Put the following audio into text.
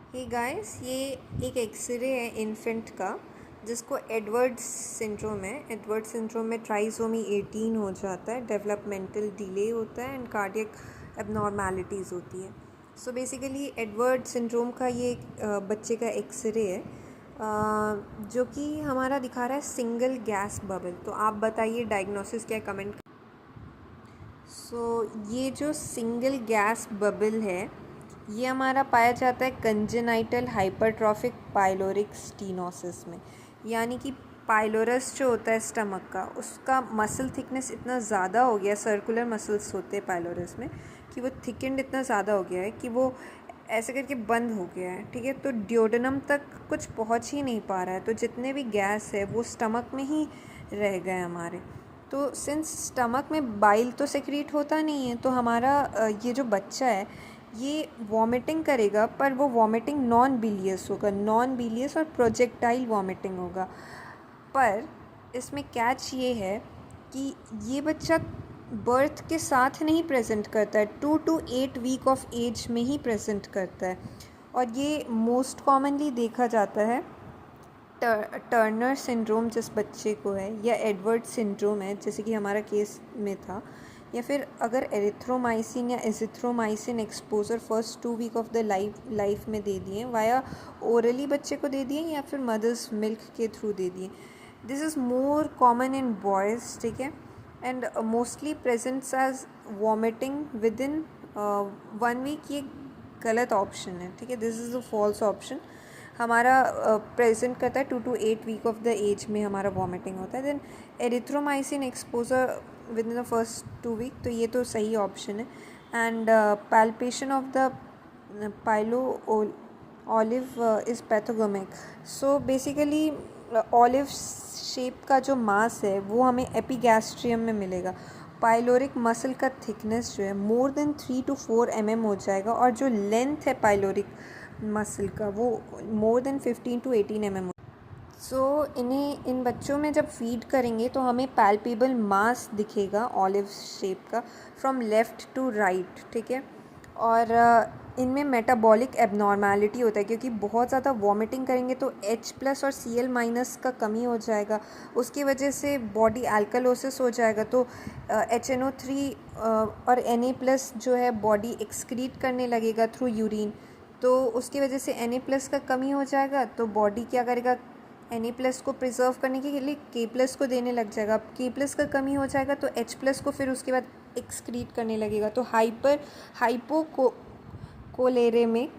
Hey guys, ये एक x ray है इन्फेंट का जिसको एडवर्ड्स सिंड्रोम है। एडवर्ड्स सिंड्रोम में ट्राइसोमी 18 हो जाता है, डेवलपमेंटल डिले होता है एंड कार्डियक एबनॉर्मेलिटीज़ होती है। सो बेसिकली एडवर्ड सिंड्रोम का ये बच्चे का एक्सरे है जो कि हमारा दिखा रहा है सिंगल गैस बबल। तो आप बताइए डायग्नोसिस क्या, कमेंट। ये जो सिंगल गैस बबल है ये हमारा पाया जाता है कंजेनाइटल हाइपरट्रॉफिक पाइलोरिक स्टीनोसिस में। यानी कि पाइलोरस जो होता है स्टमक का, उसका मसल थिकनेस इतना ज़्यादा हो गया, सर्कुलर मसल्स होते हैं पाइलोरस में, कि वो थिकेंड इतना ज़्यादा हो गया है कि वो ऐसे करके बंद हो गया है। ठीक है, तो ड्योडेनम तक कुछ पहुंच ही नहीं पा रहा है, तो जितने भी गैस है वो स्टमक में ही रह गए हमारे। तो सिंस स्टमक में बाइल तो सेक्रीट होता नहीं है, तो हमारा ये जो बच्चा है ये वॉमिटिंग करेगा, पर वो वॉमिटिंग नॉन बिलियस होगा, नॉन बिलियस और प्रोजेक्टाइल वॉमिटिंग होगा। पर इसमें कैच ये है कि ये बच्चा बर्थ के साथ नहीं प्रेजेंट करता है, 2 to 8 वीक ऑफ एज में ही प्रेजेंट करता है। और ये मोस्ट कॉमनली देखा जाता है टर्नर सिंड्रोम जिस बच्चे को है, या एडवर्ड सिंड्रोम है जैसे कि हमारा केस में था, या फिर अगर एरिथ्रोमाइसिन या azithromycin exposure first 2 week of the life में दे दिए, वाया ओरली बच्चे को दे दिए या फिर मदर्स मिल्क के थ्रू दे दिए। This is more common in boys, ठीक है, and mostly presents as vomiting within 1 week. ये गलत ऑप्शन है, ठीक है, this is a false option. हमारा प्रेजेंट करता है 2 to 8 week of the age में हमारा वॉमिटिंग होता है। Then erythromycin exposure within the first 2 week, तो ये तो सही ऑप्शन है। And palpation of the pyloric olive is pathognomonic. So basically olive shape का जो मास है वो हमें एपिगैस्ट्रियम में मिलेगा। पाइलोरिक मसल का थिकनेस जो है मोर देन 3 to 4 mm हो जाएगा, और जो लेंथ है पाइलोरिक मसल का वो मोर देन 15 to 18 mm। इन बच्चों में जब फीड करेंगे तो हमें पैल्पेबल मास दिखेगा ऑलिव शेप का फ्रॉम लेफ़्ट टू राइट, ठीक है। और इनमें मेटाबॉलिक एबनॉर्मेलिटी होता है, क्योंकि बहुत ज़्यादा वॉमिटिंग करेंगे तो H+ और Cl- का कमी हो जाएगा, उसकी वजह से बॉडी अल्कलोसिस हो जाएगा। तो HNO3 और Na+ जो है बॉडी एक्सक्रीट करने लगेगा थ्रू यूरिन, तो उसकी वजह से Na+ का कमी हो जाएगा। तो बॉडी क्या करेगा, Na+ को प्रिजर्व करने के लिए K+ को देने लग जाएगा। अब K+ का कमी हो जाएगा तो H+ को फिर उसके बाद एक्सक्रीट करने लगेगा। तो हाइपोकोलेरेमिक